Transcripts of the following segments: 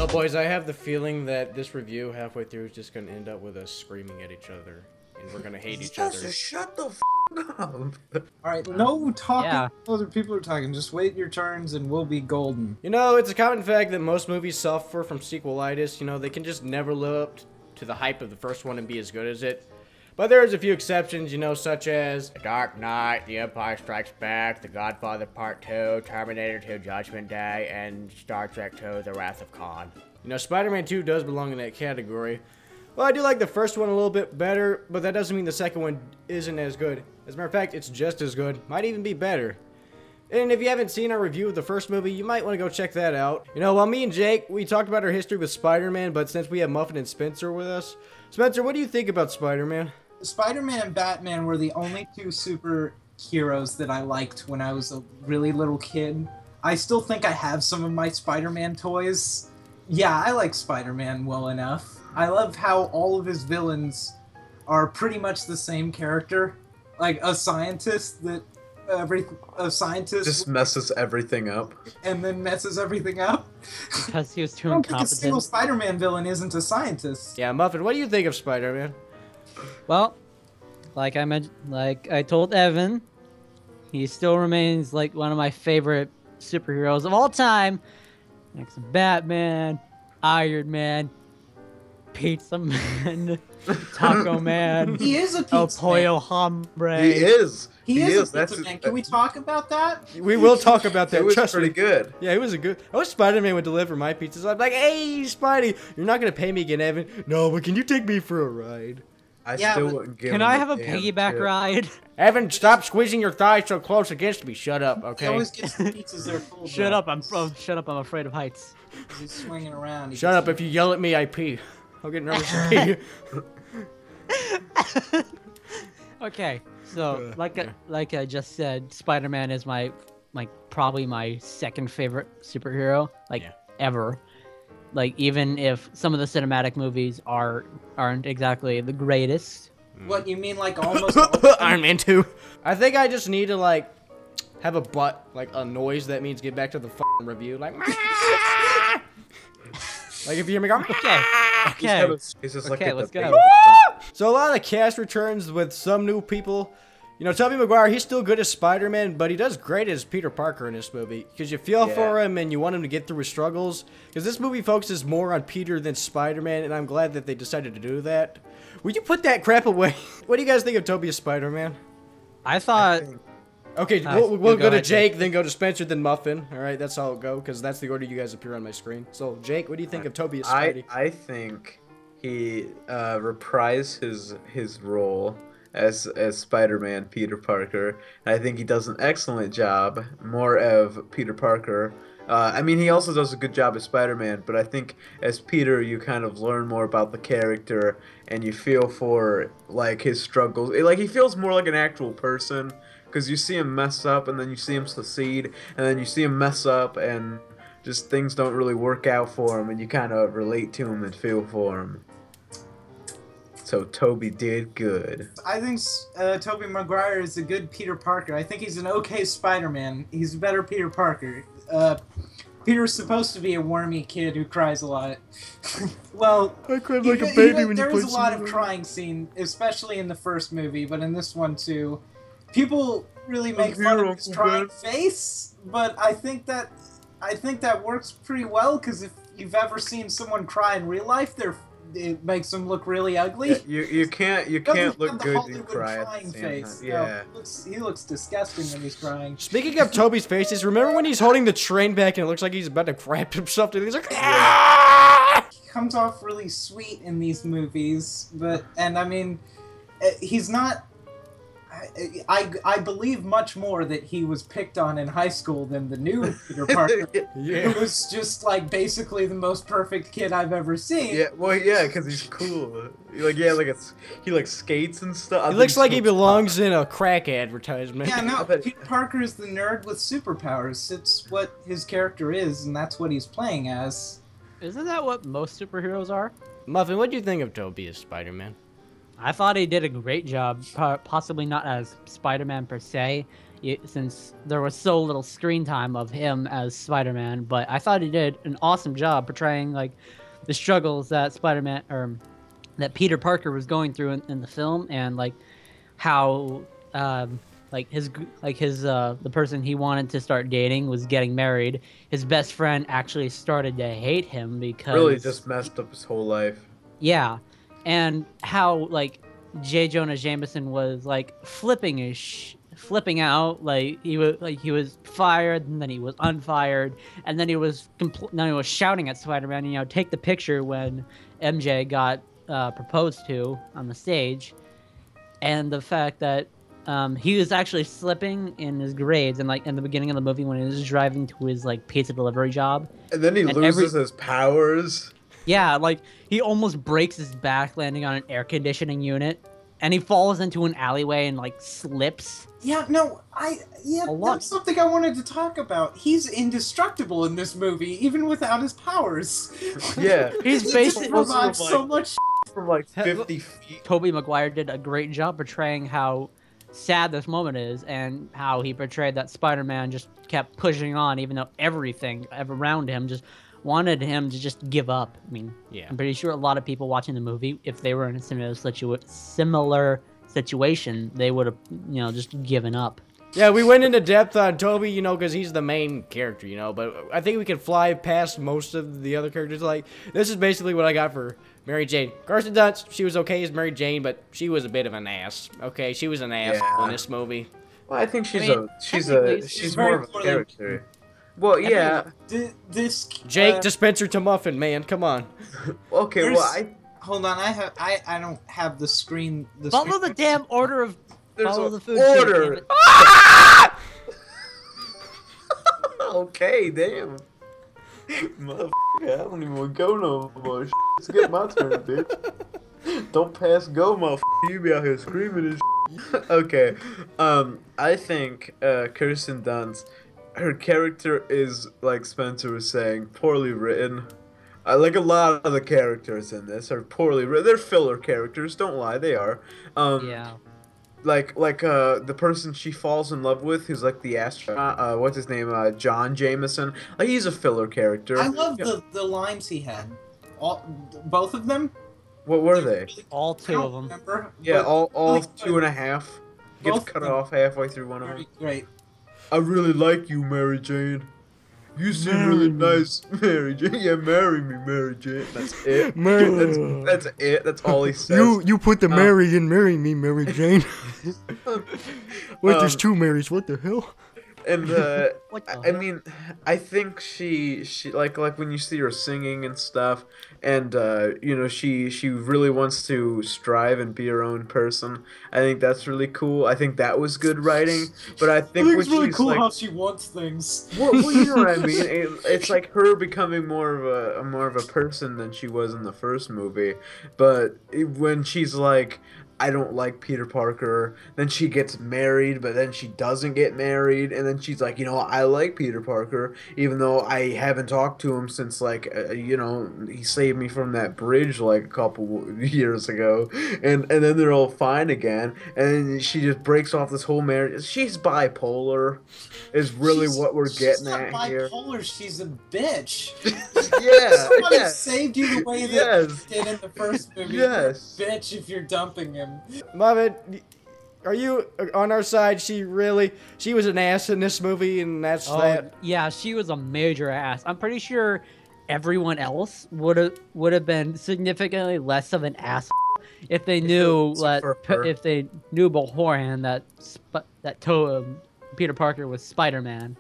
No, boys, I have the feeling that this review halfway through is just going to end up with us screaming at each other. And we're going to hate each other. Just shut the f up. Alright, no talking. Other people are talking. Just wait your turns and we'll be golden. You know, it's a common fact that most movies suffer from sequelitis. You know, they can just never live up to the hype of the first one and be as good as it. But there's a few exceptions, you know, such as The Dark Knight, The Empire Strikes Back, The Godfather Part 2, Terminator 2 Judgment Day, and Star Trek 2 The Wrath of Khan. You know, Spider-Man 2 does belong in that category. Well, I do like the first one a little bit better, but that doesn't mean the second one isn't as good. As a matter of fact, it's just as good. Might even be better. And if you haven't seen our review of the first movie, you might want to go check that out. You know, while me and Jake, we talked about our history with Spider-Man, but since we have Muffin and Spencer with us, Spencer, what do you think about Spider-Man? Spider-Man and Batman were the only two superheroes that I liked when I was a really little kid. I still think I have some of my Spider-Man toys. Yeah, I like Spider-Man well enough. I love how all of his villains are pretty much the same character. Like a scientist that just messes everything up. And then messes everything up. Because he was too I don't incompetent. think a single Spider-Man villain isn't a scientist. Yeah, Muffin, what do you think of Spider-Man? Well, like I mentioned, like I told Evan, he still remains like one of my favorite superheroes of all time. Next to Batman, Iron Man, Pizza Man, Taco Man. He is a pizza El Pollo Hombre. He is. He is a pizza man. Can we talk about that? We will talk about that. It was Trust pretty me. good. Yeah, it was a good. I wish Spider-Man would deliver my pizzas. I'm like, hey, Spidey, you're not gonna pay me again, Evan. No, but can you take me for a ride? I still wouldn't give Can him I a have a damn piggyback tip. ride? Evan, stop squeezing your thighs so close against me. Shut up, okay? He always gets the pizzas that are full. Shut up! Shut up! I'm afraid of heights. He's swinging around. Shut up! If you yell at me, I pee. I'll get nervous and pee. Okay, so like I just said, Spider-Man is probably my second favorite superhero, ever. Like, even if some of the cinematic movies aren't exactly the greatest. What, you mean like almost all of them? Iron Man 2. I think I just need to like have a butt, like a noise that means get back to the fucking review, like. Like if you hear me go. Okay. He's just Okay, let's go. So a lot of the cast returns with some new people. You know, Tobey Maguire, he's still good as Spider-Man, but he does great as Peter Parker in this movie. Because you feel for him and you want him to get through his struggles. Because this movie focuses more on Peter than Spider-Man, and I'm glad that they decided to do that. Would you put that crap away? What do you guys think of Tobey as Spider-Man? I thought... Okay, we'll go to Jake, then go to Spencer, then Muffin. Alright, that's how it'll go, because that's the order you guys appear on my screen. So, Jake, what do you think of Tobey as Spidey? I think he reprised his role as Spider-Man Peter Parker. And I think he does an excellent job, more of Peter Parker. I mean, he also does a good job as Spider-Man, but I think as Peter, you kind of learn more about the character, and you feel for, like, his struggles. Like, he feels more like an actual person, because you see him mess up, and then you see him succeed, and then you see him mess up, and just things don't really work out for him, and you kind of relate to him and feel for him. So Tobey did good. I think Tobey Maguire is a good Peter Parker. I think he's an okay Spider-Man. He's a better Peter Parker. Peter's supposed to be a wormy kid who cries a lot. Well, I cried like a baby when you there played was a lot of Superman. crying scene, especially in the first movie, but in this one too. People really make fun of his crying face, but I think that works pretty well, because if you've ever seen someone cry in real life, it makes them look really ugly. Yeah, you can't look good and Hollywood cry at crying the same face. time. Yeah. No, he looks disgusting when he's crying. Speaking of Tobey's faces, remember when he's holding the train back and it looks like he's about to crap himself? And he's like, ah! He comes off really sweet in these movies, and I mean, he's not. I believe much more that he was picked on in high school than the new Peter Parker, who was just like basically the most perfect kid I've ever seen. Yeah, well, yeah, because he's cool. He like skates and stuff. He looks like he belongs in a crack advertisement. Yeah, no, Peter Parker is the nerd with superpowers. It's what his character is, and that's what he's playing as. Isn't that what most superheroes are? Muffin, what do you think of Tobey as Spider-Man? I thought he did a great job, possibly not as Spider-Man per se, since there was so little screen time of him as Spider-Man. But I thought he did an awesome job portraying like the struggles that Spider-Man or that Peter Parker was going through in the film, and like how the person he wanted to start dating was getting married. His best friend actually started to hate him because Really just messed up his whole life. yeah, and how like J. Jonah Jameson was like flipping out, like he was fired and then he was unfired and then he was shouting at Spider-Man, you know, take the picture when MJ got proposed to on the stage, and the fact that he was actually slipping in his grades, and like in the beginning of the movie when he was driving to his like pizza delivery job, And then he loses his powers. yeah, like he almost breaks his back landing on an air conditioning unit, and he falls into an alleyway and like slips. Yeah, no, that's something I wanted to talk about. He's indestructible in this movie, even without his powers. Yeah. He's basically provides so much from like 50 feet. Tobey Maguire did a great job portraying how sad this moment is, and how he portrayed that Spider-Man just kept pushing on, even though everything around him just wanted him to just give up. I mean, Yeah. I'm pretty sure a lot of people watching the movie, if they were in a similar situation, they would have, you know, just given up. Yeah, we went into depth on Toby, you know, because he's the main character, you know, but I think we can fly past most of the other characters. Like, this is basically what I got for Mary Jane. Kirsten Dunst, she was okay as Mary Jane, but she was a bit of an ass. Okay, she was an ass in this movie. Well, I think she's she's more very of a poorly- character. Well, yeah. Jake Dispenser to Muffin, man, come on. Okay, well, Hold on, I don't have the screen. Follow the damn order of follow the food order. chain. Okay, damn. Motherfucker, I don't even want to go no more. It's get my turn, bitch. Don't pass go, motherfucker. You be out here screaming and shit. Okay, I think Kirsten Dunst, her character is, like Spencer was saying, poorly written. Like a lot of the characters in this are poorly written. They're filler characters, don't lie, they are. Yeah. Like the person she falls in love with, who's like the astronaut, what's his name, John Jameson. Like, he's a filler character. I love the lines he had. Both of them. What were they? All two of them. Remember, Yeah, all really two and a half. Gets Both cut of them. off halfway through one of them. Great. I really like you, Mary Jane. You seem really nice, Mary Jane. Yeah, marry me, Mary Jane. That's it. That's it. That's all he says. You put the Mary in marry me, Mary Jane. Wait, there's two Marys, what the hell? And What the I hell? mean, I think she like when you see her singing and stuff, and you know, she really wants to strive and be her own person. I think that's really cool. I think that was good writing. But I think when it's really she's cool like, how she wants things. well, you know what I mean. It's like her becoming more of a person than she was in the first movie. But when she's like, I don't like Peter Parker, then she gets married, but then she doesn't get married, and then she's like, you know, I like Peter Parker, even though I haven't talked to him since, like, you know, he saved me from that bridge, like, a couple years ago, and then they're all fine again, and she just breaks off this whole marriage. She's bipolar, is really what we're getting at here. She's not bipolar, she's a bitch. Yeah, Somebody yeah. saved you the way that Yes. he did in the first movie. Yes. You're a bitch if you're dumping him. Marvin, are you on our side? She was an ass in this movie, and that's that. Yeah, she was a major ass. I'm pretty sure everyone else would have been significantly less of an ass if they knew if they knew beforehand that Peter Parker was Spider-Man.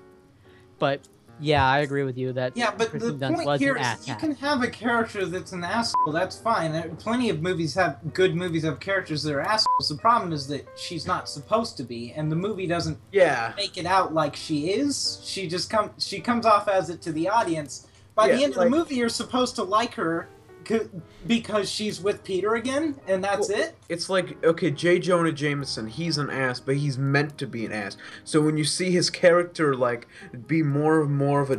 But yeah, I agree with you that Yeah, but Kristen the Dunst point was here an is ass you hat. can have a character that's an asshole, that's fine. Plenty of good movies have characters that are assholes. The problem is that she's not supposed to be, and the movie doesn't Yeah. make it out like she is. She comes off as it to the audience. By Yeah, the end of like- the movie, you're supposed to like her because she's with Peter again, and that's it. It's like, okay, J. Jonah Jameson, he's an ass, but he's meant to be an ass. So when you see his character, like, be more of a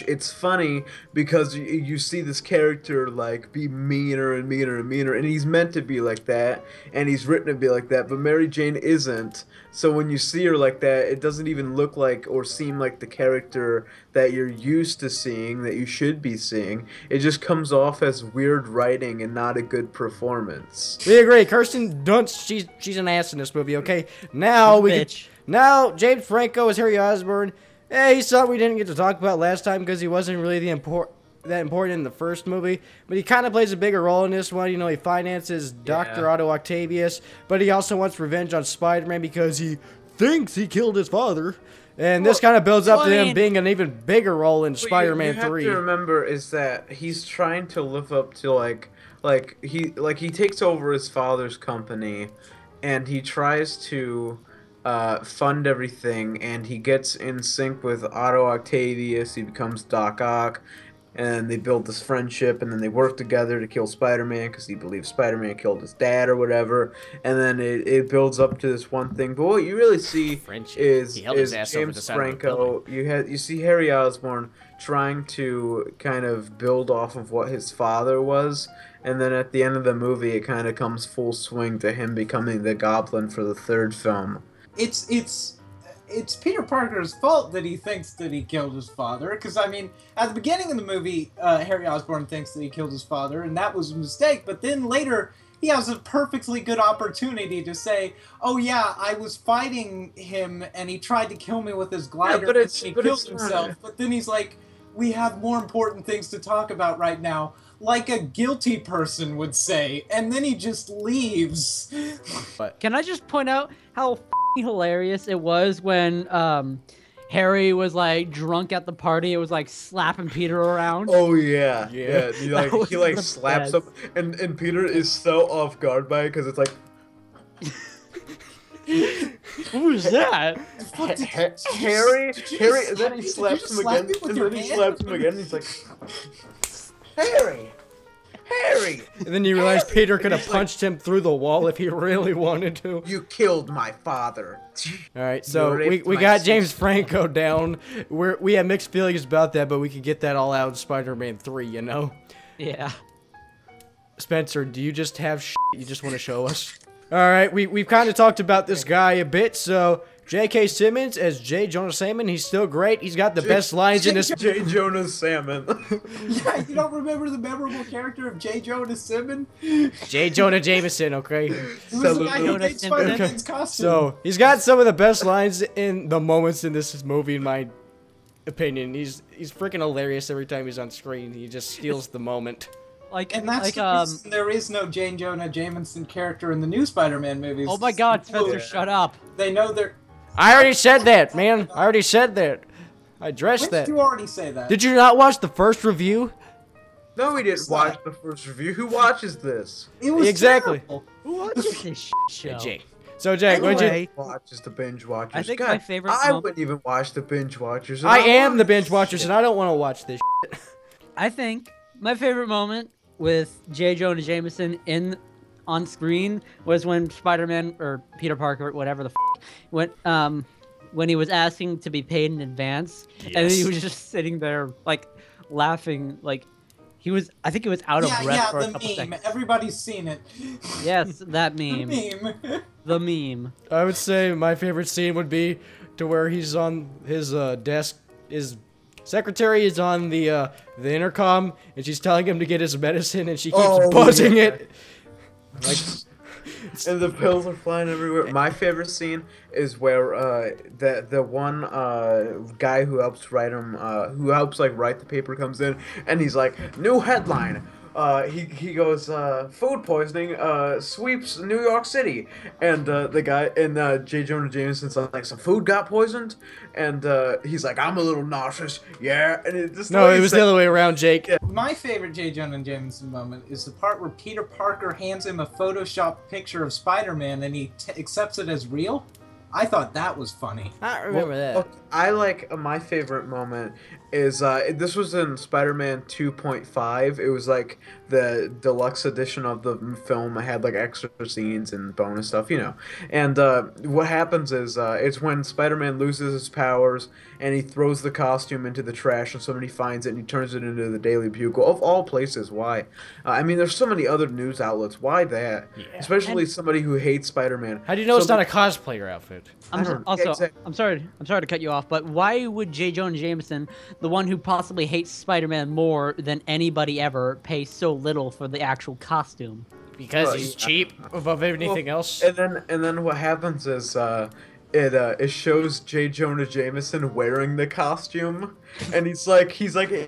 It's funny because you see this character like be meaner and meaner and meaner, and he's meant to be like that, and he's written to be like that, but Mary Jane isn't. So when you see her like that, it doesn't even look like or seem like the character that you're used to seeing, that you should be seeing. It just comes off as weird writing and not a good performance. We agree. Kirsten Dunst, she's an ass in this movie. Okay, now now James Franco is Harry Osborn. Hey, he's something we didn't get to talk about last time because he wasn't really that important in the first movie, but he kind of plays a bigger role in this one. You know, he finances Dr. Otto Octavius, but he also wants revenge on Spider-Man because he thinks he killed his father. And this kind of builds up to him being an even bigger role in Spider-Man 3. What you have to remember is that he's trying to live up to he takes over his father's company, and he tries to fund everything, and he gets in sync with Otto Octavius. He becomes Doc Ock, and they build this friendship, and then they work together to kill Spider-Man because he believes Spider-Man killed his dad or whatever, and then it builds up to this one thing. But what you really see is James Franco. You see Harry Osborn trying to kind of build off of what his father was, and then at the end of the movie it kind of comes full swing to him becoming the Goblin for the third film. It's Peter Parker's fault that he thinks that he killed his father, because, I mean, at the beginning of the movie, Harry Osborn thinks that he killed his father, and that was a mistake, but then later, he has a perfectly good opportunity to say, oh yeah, I was fighting him, and he tried to kill me with his glider, and he killed himself, but then he's like, we have more important things to talk about right now, like a guilty person would say, and then he just leaves. Can I just point out how hilarious it was when Harry was like drunk at the party? It was like slapping Peter around. Oh yeah. He like slaps him, and Peter is so off guard by it because it's like, who's that? Harry. And then he slaps him again, and he's like, Harry. And then you realize Peter could have punched him through the wall if he really wanted to. You killed my father. Alright, so we got James Franco down. We have mixed feelings about that, but we could get that all out in Spider-Man 3, you know? Yeah. Spencer, do you just have you just want to show us? Alright, we've kind of talked about this guy a bit, so J.K. Simmons as J. Jonah Salmon, he's still great. He's got the best lines in this. J. Jonah Salmon. Yeah, you don't remember the memorable character of J. Jonah Salmon? J. Jonah Jameson, okay? He was the guy who made Spider-Man's costume. So, he's got some of the best lines in the moments in this movie, in my opinion. He's freaking hilarious every time he's on screen. He just steals the moment. And that's the reason there is no J. Jonah Jameson character in the new Spider-Man movies. Oh my God, Spencer, shut up. They know they're... I already said that, man. I already said that. I addressed that. When did you already say that? Did you not watch the first review? No, we didn't watch the first review. Who watches this? It was terrible. Who watches this show? Jake. So, Jake, Anyway, what'd you... Watches the Binge Watchers. I think God, my favorite... I wouldn't even watch the Binge Watchers. I am the Binge Watchers, and I don't want to watch this shit. I think my favorite moment with J. Jonah Jameson on screen was when Spider-Man, or Peter Parker, whatever the when he was asking to be paid in advance, and then he was just sitting there like laughing, like I think he was out of breath for a couple seconds. Everybody's seen it. Yes, that meme. The meme. I would say my favorite scene would be to where he's on his desk. His secretary is on the intercom, and she's telling him to get his medicine, and she keeps buzzing it. Like, and the pills are flying everywhere. My favorite scene is where the one guy who helps write him, who helps like write the paper comes in, and he's like, new headline. He goes, food poisoning sweeps New York City, and the guy and J. Jonah Jameson's like, some food got poisoned, and he's like, I'm a little nauseous, yeah, and it just no, it was the other way around, Jake. Yeah. My favorite J. Jonah Jameson moment is the part where Peter Parker hands him a Photoshop picture of Spider-Man, and he accepts it as real. I thought that was funny. I remember that. Look, I like my favorite moment is this was in Spider-Man 2.5. It was like the deluxe edition of the film. It had like extra scenes and bonus stuff, you know. And what happens is it's when Spider-Man loses his powers and he throws the costume into the trash and somebody finds it and he turns it into the Daily Bugle. Of all places, why? I mean, there's so many other news outlets. Why that? Yeah. Especially somebody who hates Spider-Man. How do you know it's not a cosplayer outfit? I don't- Also, exactly. I'm sorry to cut you off, but why would J. Jonah Jameson, the one who possibly hates Spider-Man more than anybody ever, pay so little for the actual costume? Because he's cheap above anything else. And then what happens is it shows J. Jonah Jameson wearing the costume, and he's like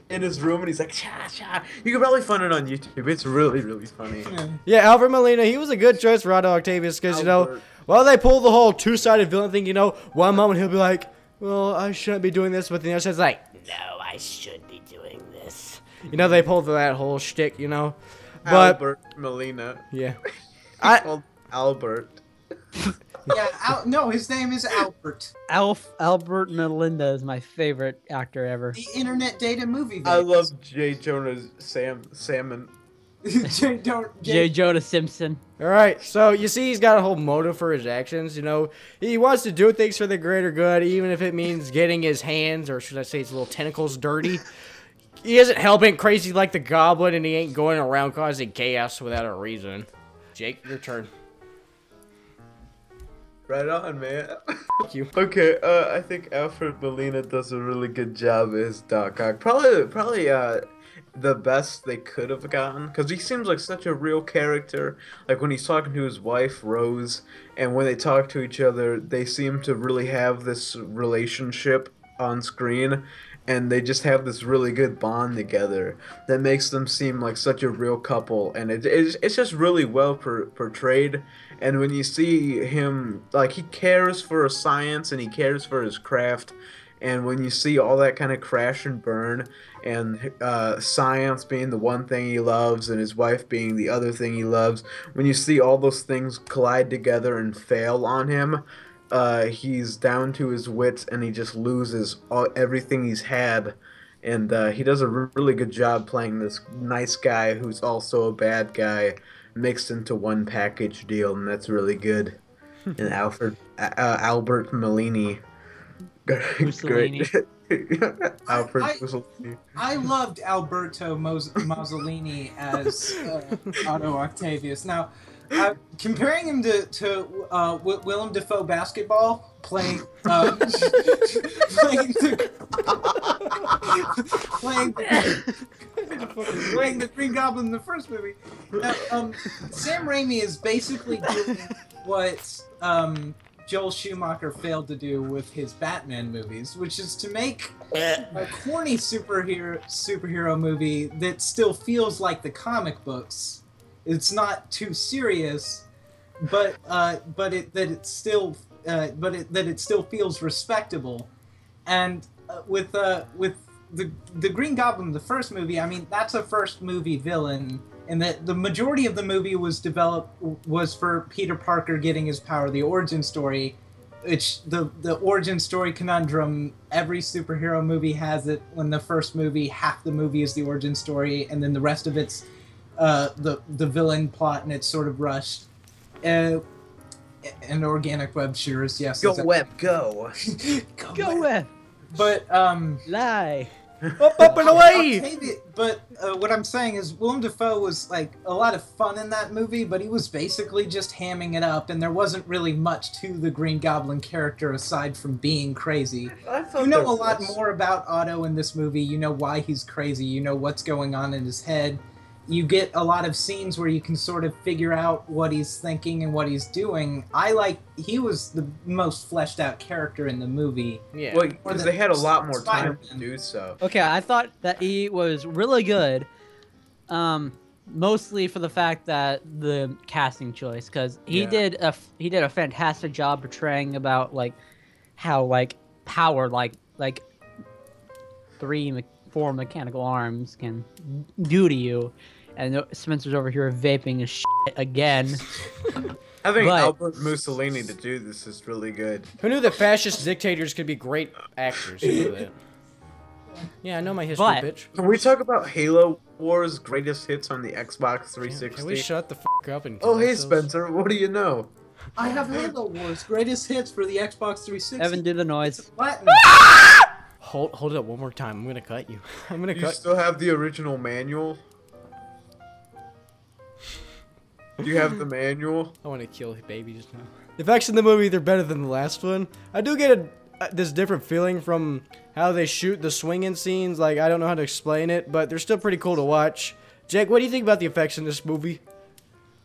in his room and he's like cha cha. You can probably find it on YouTube. It's really really funny. Yeah, Alfred Molina, he was a good choice for Otto Octavius because, you know, Albert. while they pull the whole two-sided villain thing, you know, one moment he'll be like, well, I shouldn't be doing this, but the other side's like, no, I should be doing this. You know, they pulled that whole shtick, you know. But, Albert Molina. yeah. He's called Albert. Yeah, no, his name is Albert. Albert Melinda is my favorite actor ever. The internet data movie. I love J. Jonah's Salmon. J. Jonah Simpson. All right, so you see he's got a whole motive for his actions, you know. He wants to do things for the greater good, even if it means getting his hands, or should I say his little tentacles, dirty. He isn't hell-bent crazy like the Goblin, and he ain't going around causing chaos without a reason. Jake, your turn. Right on, man. Thank you. Okay, I think Alfred Molina does a really good job as Doc Ock. Probably the best they could have gotten, because he seems like such a real character. Like when he's talking to his wife Rose, and when they talk to each other, they seem to really have this relationship on screen, and they just have this really good bond together that makes them seem like such a real couple, and it's just really well portrayed. And when you see him, like, he cares for science and he cares for his craft, and when you see all that kind of crash and burn, and science being the one thing he loves and his wife being the other thing he loves, when you see all those things collide together and fail on him, he's down to his wits and he just loses everything he's had. And he does a really good job playing this nice guy who's also a bad guy mixed into one package deal, and that's really good. And Albert Molini. Mussolini. Great. Alfred Mussolini. I loved Alberto Mussolini as Otto Octavius. Now, comparing him to Willem Dafoe basketball, playing the Green Goblin in the first movie. Now, Sam Raimi is basically doing what Joel Schumacher failed to do with his Batman movies, which is to make a corny superhero movie that still feels like the comic books. It's not too serious, but it still feels respectable. And with the Green Goblin, the first movie, I mean, that's a first movie villain, and that the majority of the movie was for Peter Parker getting his power, the origin story, which the origin story conundrum, every superhero movie has it. When the first movie, half the movie is the origin story, and then the rest of it's the villain plot, and it's sort of rushed. And organic web shooters, yes. Go web, go. Go with But lie. Up and away! But what I'm saying is Willem Dafoe was like a lot of fun in that movie, but he was basically just hamming it up, and there wasn't really much to the Green Goblin character aside from being crazy. You know a lot more about Otto in this movie. You know why he's crazy. You know what's going on in his head. You get a lot of scenes where you can sort of figure out what he's thinking and what he's doing. He was the most fleshed out character in the movie. Yeah. Well, because they had a lot more time to do so. Okay, I thought that he was really good, mostly for the fact that the casting choice, because he did a fantastic job portraying about like how like power like 4 mechanical arms can do to you. And Spencer's over here vaping his shit again. Having But- Albert Mussolini to do this is really good. Who knew that fascist dictators could be great actors? Who knew that? Yeah, I know my history, But- bitch. Can we talk about Halo Wars greatest hits on the Xbox 360? Can we shut the f up and Oh, kill hey ourselves? Spencer, what do you know? I have Halo Wars greatest hits for the Xbox 360. Evan, do the noise. Platinum. Hold it up one more time. I'm gonna cut you. I'm gonna You cut. still have the original manual? Do you have the manual? I want to kill baby just now. The effects in the movie, they're better than the last one. I do get this different feeling from how they shoot the swinging scenes. Like, I don't know how to explain it, but they're still pretty cool to watch. Jake, what do you think about the effects in this movie?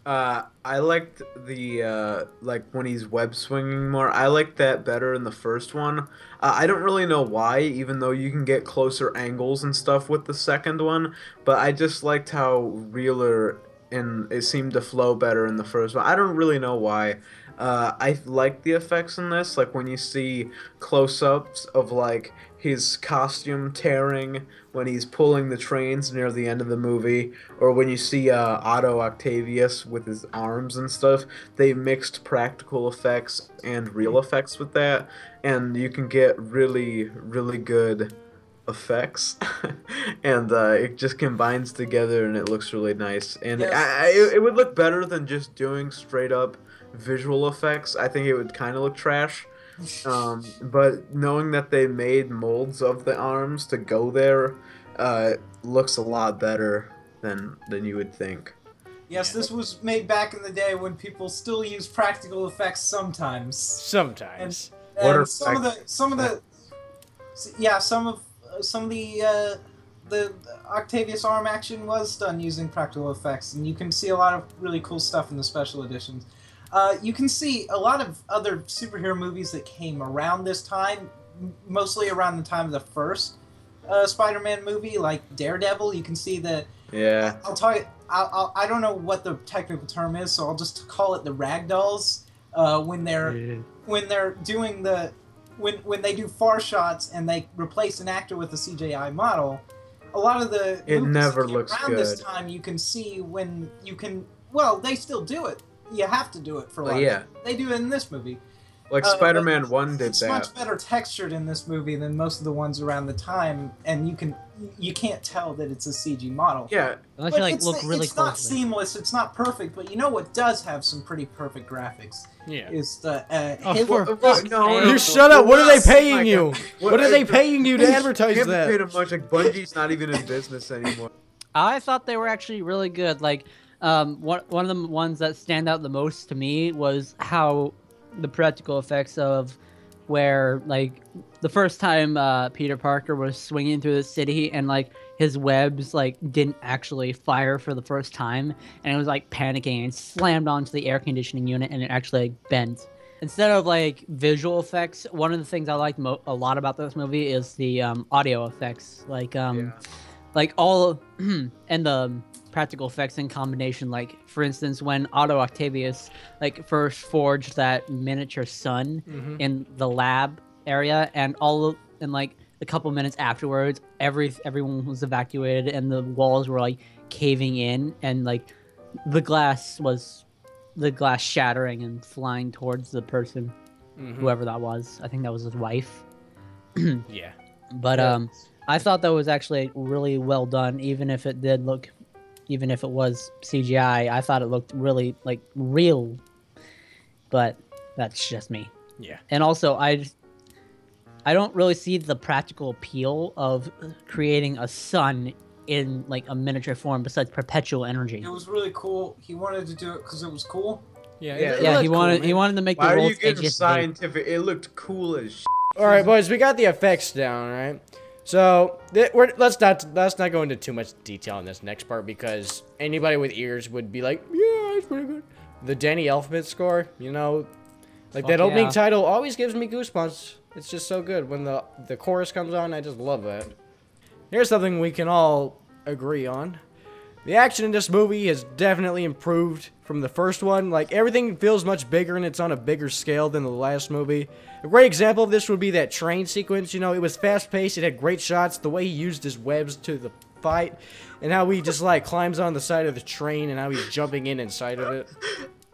I liked the, like, when he's web swinging more. I liked that better in the first one. I don't really know why, even though you can get closer angles and stuff with the second one, but I just liked how realer and it seemed to flow better in the first one. I don't really know why. I like the effects in this, like when you see close-ups of like his costume tearing when he's pulling the trains near the end of the movie, or when you see Otto Octavius with his arms and stuff. They mixed practical effects and real effects with that, and you can get really, really good effects and it just combines together and it looks really nice, and Yes. it would look better than just doing straight up visual effects. I think it would kind of look trash, but knowing that they made molds of the arms to go there looks a lot better than you would think. Yes, this was made back in the day when people still use practical effects sometimes. Sometimes. What are And some of the Octavius arm action was done using practical effects, and you can see a lot of really cool stuff in the special editions. You can see a lot of other superhero movies that came around this time, mostly around the time of the first Spider-Man movie, like Daredevil. You can see that. Yeah. I'll tell you. I don't know what the technical term is, so I'll just call it the ragdolls. When they're doing the when they do far shots and they replace an actor with a CGI model, a lot of the It movies never that came looks around this good. time you can see when you can. Well, they still do it. You have to do it for a lot. Yeah. They do it in this movie. Like but Spider-Man 1 did It's that. much better textured in this movie than most of the ones around the time, and you can't tell that it's a CG model. Yeah. Unless But you like it's, look really it's not closely. seamless. It's not perfect. But you know what does have some pretty perfect graphics Yeah. is the Oh, Halo- for Well, fuck's no, sake. no, You shut up. What are they Oh my paying you? God. What are they paying you to advertise They haven't that? paid him much. Like Bungie's not even in business anymore. I thought they were actually really good. Like, one of the ones that stand out the most to me was how the practical effects of where, like, the first time Peter Parker was swinging through the city and, like, his webs, like, didn't actually fire for the first time, and it was, like, panicking and slammed onto the air conditioning unit, and it actually, like, bent. Instead of, like, visual effects, one of the things I liked a lot about this movie is the audio effects. Like, like all and the practical effects in combination, like for instance when Otto Octavius like first forged that miniature sun in the lab area, and like a couple minutes afterwards everyone was evacuated and the walls were like caving in, and like the glass shattering and flying towards the person, whoever that was. I think that was his wife. Yeah. But I thought that was actually really well done, even if it was CGI. I thought it looked really like real. But that's just me. Yeah. And also, I don't really see the practical appeal of creating a sun in like a miniature form besides perpetual energy. It was really cool. He wanted to do it because it was cool. Yeah. Yeah. it Yeah, looked he cool, wanted man. to make Why the are you world's getting edgiest vape. scientific? It looked cool as shit. All right, boys, we got the effects down, right? So let's not go into too much detail on this next part, because anybody with ears would be like, yeah, it's pretty good. The Danny Elfman score, you know, like that Fuck opening yeah. title always gives me goosebumps. It's just so good when the chorus comes on. I just love that. Here's something we can all agree on. The action in this movie has definitely improved from the first one. Like, everything feels much bigger and it's on a bigger scale than the last movie. A great example of this would be that train sequence. You know, it was fast-paced, it had great shots, the way he used his webs to the fight, and how he just, like, climbs on the side of the train and how he's jumping inside of it.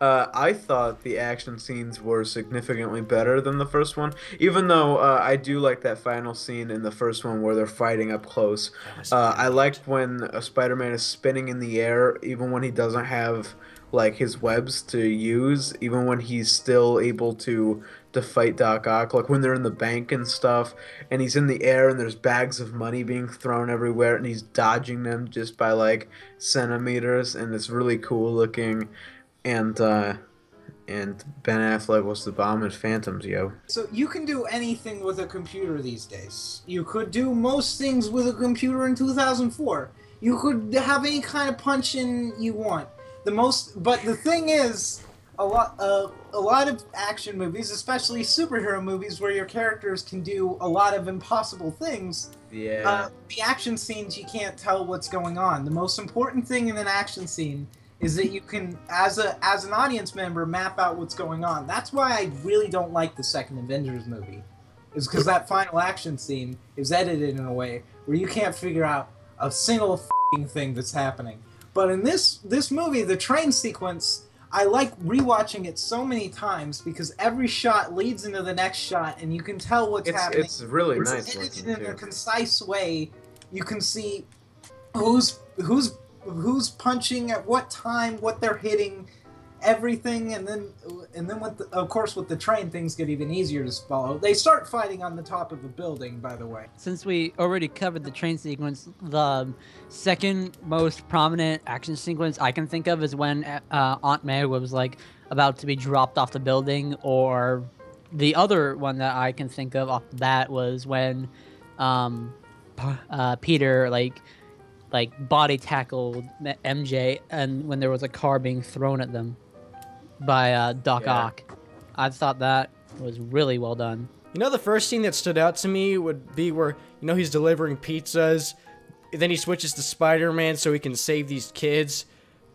I thought the action scenes were significantly better than the first one, even though I do like that final scene in the first one where they're fighting up close. I like when Spider-Man is spinning in the air, even when he doesn't have like his webs to use, even when he's still able to fight Doc Ock, like when they're in the bank and stuff, and he's in the air and there's bags of money being thrown everywhere, and he's dodging them just by like centimeters, and it's really cool looking. And Ben Affleck was the bomb in Phantoms, yo. So you can do anything with a computer these days. You could do most things with a computer in 2004. You could have any kind of punch-in you want. But the thing is, a lot of action movies, especially superhero movies, where your characters can do a lot of impossible things. Yeah. The action scenes, you can't tell what's going on. The most important thing in an action scene is that you can, as an audience member, map out what's going on. That's why I really don't like the second Avengers movie, is because that final action scene is edited in a way where you can't figure out a single f***ing thing that's happening. But in this movie, the train sequence, I like rewatching it so many times because every shot leads into the next shot, and you can tell what's happening. It's really nice It's looking, edited in too. a concise way. You can see who's punching at what time, what they're hitting, everything, and then of course with the train, things get even easier to follow. They start fighting on the top of a building, by the way. Since we already covered the train sequence, the second most prominent action sequence I can think of is when Aunt May was like about to be dropped off the building, or the other one that I can think of off the bat was when Peter like body tackled MJ, and when there was a car being thrown at them by Doc Ock. I thought that was really well done. You know, the first scene that stood out to me would be where, you know, he's delivering pizzas, then he switches to Spider-Man so he can save these kids,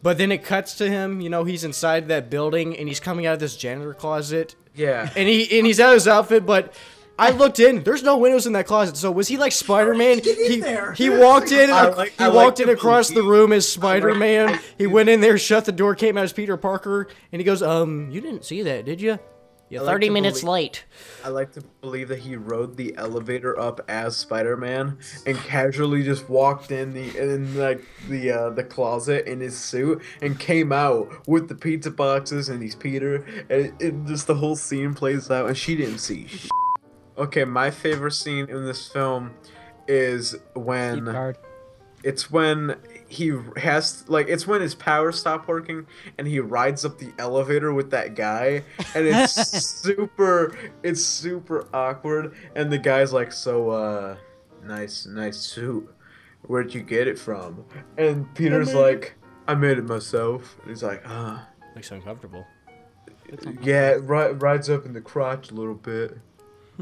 but then it cuts to him, you know, he's inside that building, and he's coming out of this janitor closet. Yeah. And he's out of his outfit, but I looked in. There's no windows in that closet. So was he like Spider-Man? He walked in. He walked in across the room as Spider-Man. He went in there, shut the door, came out as Peter Parker, and he goes, "You didn't see that, did you? You're 30 minutes late." I like to believe that he rode the elevator up as Spider-Man and casually just walked in the closet in his suit and came out with the pizza boxes, and he's Peter, and just the whole scene plays out, and she didn't see shit. Okay, my favorite scene in this film is when it's when it's when his powers stop working and he rides up the elevator with that guy, and it's super awkward, and the guy's like, "So nice suit. Where'd you get it from?" And Peter's like, "I made it myself." And he's like, Looks uncomfortable. yeah, it rides up in the crotch a little bit.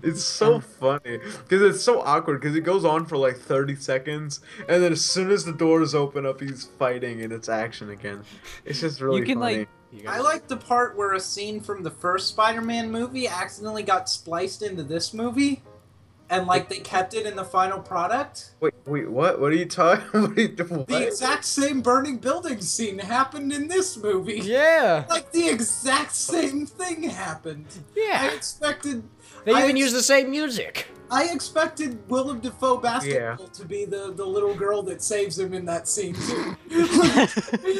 It's so funny because it's so awkward because it goes on for like 30 seconds, and then as soon as the doors open up, he's fighting and it's action again. It's just really funny. I like the part where a scene from the first Spider-Man movie accidentally got spliced into this movie, and like they kept it in the final product. Wait, what? What are you talking? What? The exact same burning building scene happened in this movie. Yeah. Like the exact same thing happened. Yeah. I expected. They even use the same music. I expected Willem Dafoe basketball to be the little girl that saves him in that scene too.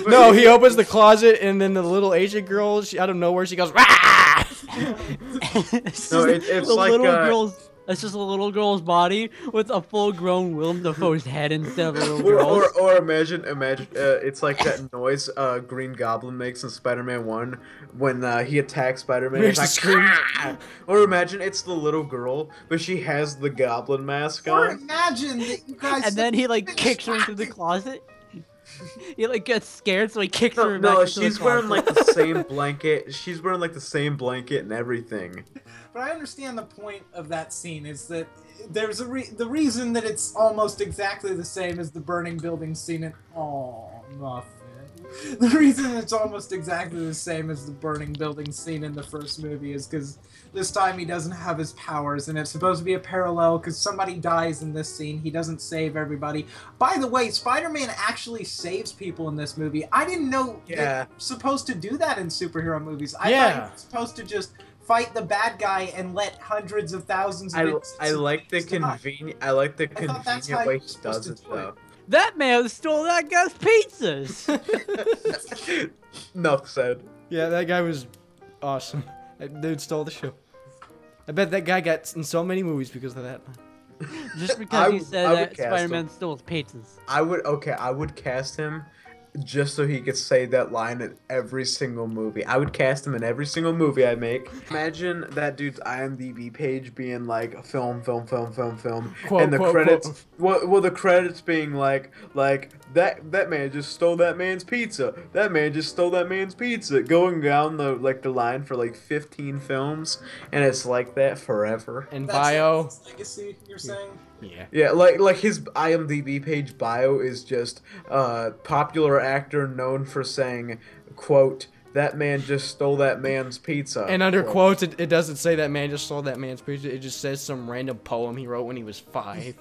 No, he opens the closet, and then the little Asian girl, out of nowhere, she goes, "Rah!" No, it's like it's just a little girl's body with a full-grown Willem Dafoe's head instead of a little girl. Or imagine, it's like that noise Green Goblin makes in Spider-Man 1 when he attacks Spider-Man. It's like, "Ah!" Or imagine it's the little girl, but she has the Goblin mask on. Or imagine that you guys. And then he like kicks her into the closet. He like gets scared, so he kicks her back into the closet. She's wearing like the same blanket. She's wearing like the same blanket and everything. But I understand the point of that scene is that there's the reason that it's almost exactly the same as the burning building scene in nothing. The reason it's almost exactly the same as the burning building scene in the first movie is because this time he doesn't have his powers, and it's supposed to be a parallel because somebody dies in this scene. He doesn't save everybody. By the way, Spider-Man actually saves people in this movie. I didn't know they're supposed to do that in superhero movies. I thought he was supposed to just fight the bad guy and let hundreds of thousands of I like the convenient way he does it though. That man stole that guy's pizzas. Enough said. Yeah, that guy was awesome. That dude stole the show. I bet that guy got in so many movies because of that. Just because he said that Spider-Man stole his pizzas. I would cast him just so he could say that line in every single movie. I would cast him in every single movie I make. Imagine that dude's IMDb page being like film, quote, and the credits. Well, the credits being like that man just stole that man's pizza. That man just stole that man's pizza. Going down the line for like 15 films, and it's like that forever. And bio. Legacy, you're saying? Yeah. Yeah, like his IMDb page bio is just popular actor known for saying, quote, that man just stole that man's pizza. And under quotes, it doesn't say that man just stole that man's pizza. It just says some random poem he wrote when he was 5.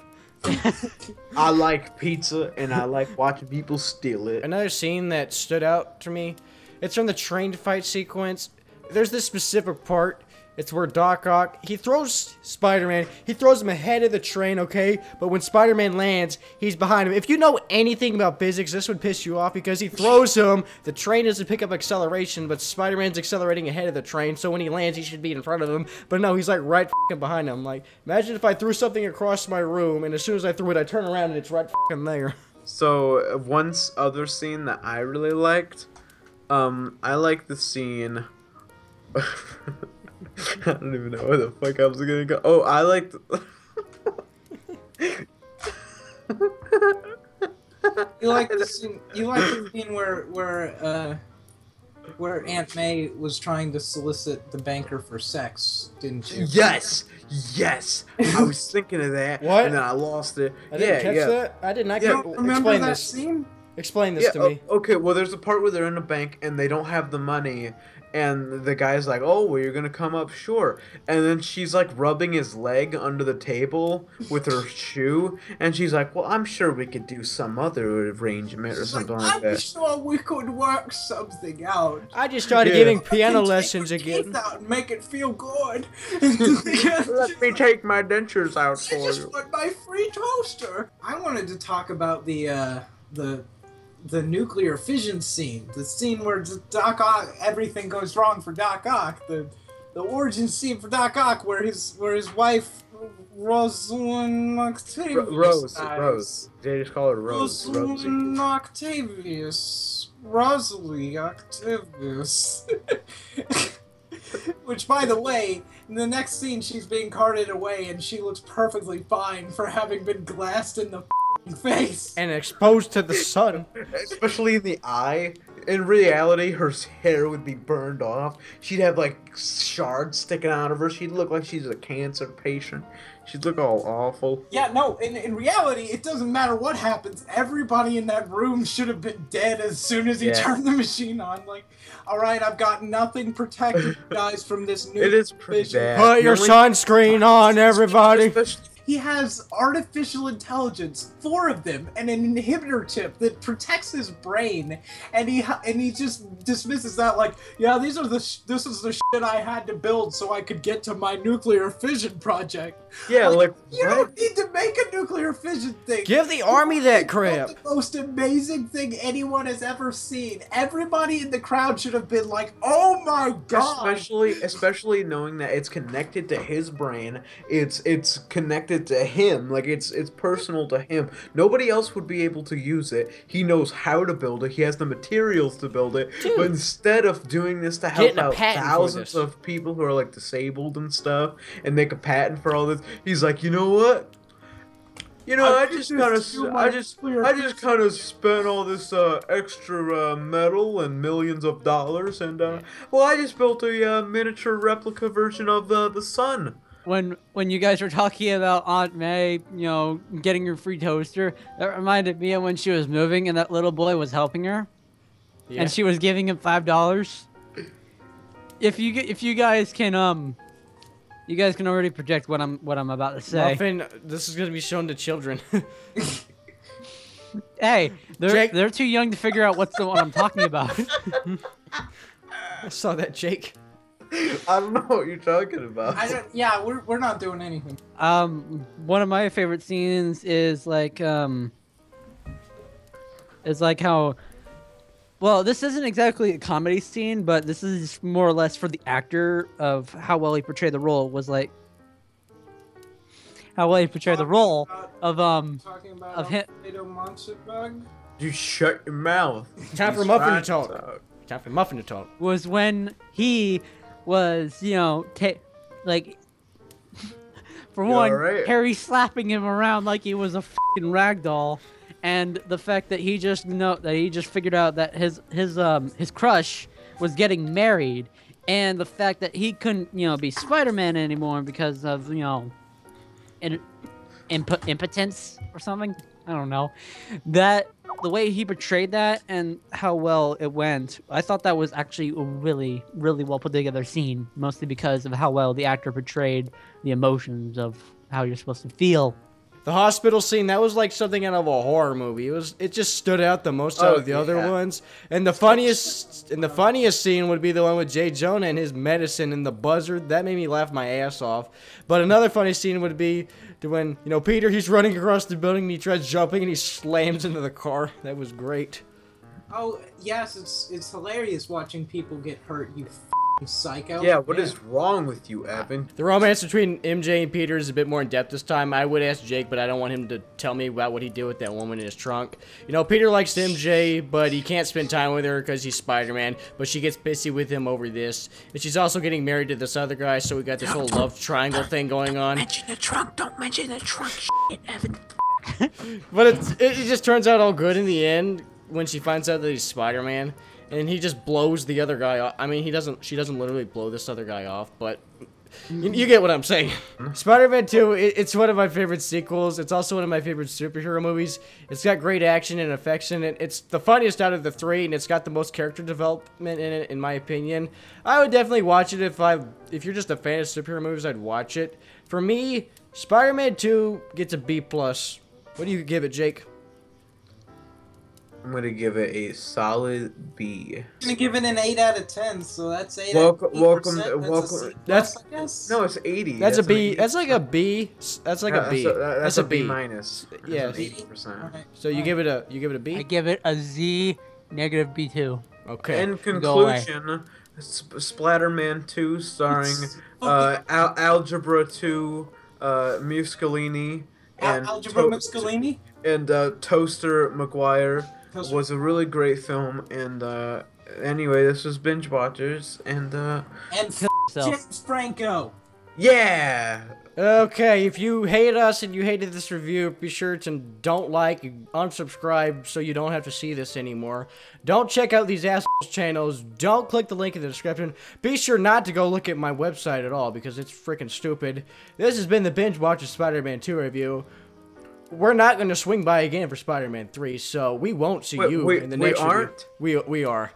I like pizza, and I like watching people steal it. Another scene that stood out to me, it's from the train fight sequence. There's this specific part. It's where Doc Ock, he throws Spider-Man, he throws him ahead of the train, okay? But when Spider-Man lands, he's behind him. If you know anything about physics, this would piss you off because he throws him, the train doesn't pick up acceleration, but Spider-Man's accelerating ahead of the train, so when he lands, he should be in front of him. But no, he's like right f***ing behind him. Like, imagine if I threw something across my room, and as soon as I threw it, I turn around and it's right f***ing there. So, one other scene that I really liked, I like the scene... I don't even know where the fuck I was gonna go. Oh, I liked... You like the scene where Aunt May was trying to solicit the banker for sex, didn't you? Yes! I was thinking of that, What? and then I lost it. I didn't catch that? I did not You get... don't remember Explain that this. scene? Explain this to me. Okay, well, there's a part where they're in a bank, and they don't have the money, and the guy's like, oh, well, you're gonna come up, sure. And then she's like rubbing his leg under the table with her shoe, and she's like, well, I'm sure we could do some other arrangement or something like that. I'm sure we could work something out. I just started giving piano lessons Take your again. teeth out and make it feel good. Let me take my dentures out for I just you. want my free toaster. I wanted to talk about the nuclear fission scene, the scene where Doc Ock, everything goes wrong for Doc Ock, the origin scene for Doc Ock, where his wife Rosalind Octavius Rose. They just call her Rose. Rosalind Octavius. Rosalie Octavius. Which, by the way, in the next scene, she's being carted away, and she looks perfectly fine for having been glassed in the face. And exposed to the sun. Especially in the eye. In reality, her hair would be burned off. She'd have, like, shards sticking out of her. She'd look like she's a cancer patient. She'd look all awful. Yeah, no, in reality, it doesn't matter what happens. Everybody in that room should have been dead as soon as he turned the machine on. Like, alright, I've got nothing protecting you guys from this new It is pretty vision. bad. Put your sunscreen on, everybody. He has artificial intelligence, 4 of them, and an inhibitor chip that protects his brain, and he just dismisses that like, yeah, this is the shit I had to build so I could get to my nuclear fission project. Yeah, like you don't need to make a nuclear fission thing. Give the army that crap. The most amazing thing anyone has ever seen. Everybody in the crowd should have been like, "Oh my god!" Especially knowing that it's connected to his brain. It's connected to him. Like it's personal to him. Nobody else would be able to use it. He knows how to build it. He has the materials to build it. Dude. But instead of doing this to help Getting a out patent for thousands this. of people who are like disabled and stuff, and make a patent for all this, he's like, you know what? You know, I just kind of spent all this extra metal and millions of dollars, and well, I just built a miniature replica version of the sun. When you guys were talking about Aunt May, you know, getting your free toaster, that reminded me of when she was moving and that little boy was helping her. Yeah. and she was giving him $5. If you guys can you guys can already project what I'm about to say. Muffin, this is gonna be shown to children. Hey, Jake- they're too young to figure out what I'm talking about. I saw that, Jake. I don't know what you're talking about. Yeah, we're not doing anything. One of my favorite scenes is like how, well, this isn't exactly a comedy scene, but this is more or less for the actor of how well he portrayed the role. Was like how well he portrayed the role of Talking about of him. Alfredo Monster Bug. You shut your mouth. Time for He's Muffin to trying talk. Time for Muffin to talk. Was when he was, you know, like, for You one, alright? Harry slapping him around like he was a fucking rag doll, and the fact that he just figured out that his crush was getting married, and the fact that he couldn't, you know, be Spider-Man anymore because of, you know, impotence or something. I don't know. That the way he portrayed that and how well it went, I thought that was actually a really, really well put together scene, mostly because of how well the actor portrayed the emotions of how you're supposed to feel. The hospital scene, that was like something out of a horror movie. It just stood out the most out of the other ones. And the funniest scene would be the one with Jay Jonah and his medicine and the buzzard. That made me laugh my ass off. But another funny scene would be when, you know, Peter, he's running across the building and he tries jumping and he slams into the car. That was great. Oh yes, it's hilarious watching people get hurt. You psycho. Yeah, what is wrong with you, Evan? The romance between MJ and Peter is a bit more in depth this time. I would ask Jake, but I don't want him to tell me about what he did with that woman in his trunk. You know, Peter likes MJ, but he can't spend time with her because he's Spider-Man, but she gets pissy with him over this. And she's also getting married to this other guy, so we got this whole love triangle thing going on. Mention the trunk. Don't mention the trunk. Shit, Evan. But it just turns out all good in the end when she finds out that he's Spider-Man. And he just blows the other guy off. I mean, she doesn't literally blow this other guy off, but you get what I'm saying. Spider-Man 2, it's one of my favorite sequels. It's also one of my favorite superhero movies. It's got great action and affection. It's the funniest out of the three, and it's got the most character development in it, in my opinion. I would definitely watch it if you're just a fan of superhero movies, I'd watch it. For me, Spider-Man 2 gets a B+. What do you give it, Jake? I'm gonna give it a solid B. I'm gonna give it an 8 out of 10. So that's 8. Welcome. That's I guess. No, it's 80. That's a B. That's like a B. That's like a B. That's a a B B minus. Yes. 80%. Alright. So you give it a B? I give it a Z negative B2. Okay. In conclusion, Splatterman 2 starring Algebra 2, Muscolini, and Algebra Muscolini and Toaster McGuire was a really great film. And anyway, this was Binge Watchers, and So, James Franco. yeah. Okay, if you hate us and you hated this review, be sure to don't like, unsubscribe so you don't have to see this anymore. Don't check out these assholes' channels. Don't click the link in the description. Be sure not to go look at my website at all because it's freaking stupid. This has been the Binge Watchers Spider-Man 2 review. We're not going to swing by again for Spider-Man 3, so we won't see you in the next review. We are.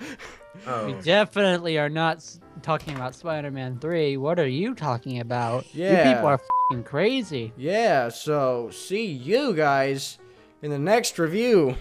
Oh. we definitely are not talking about Spider-Man 3. What are you talking about? Yeah. You people are f***ing crazy. Yeah, so see you guys in the next review.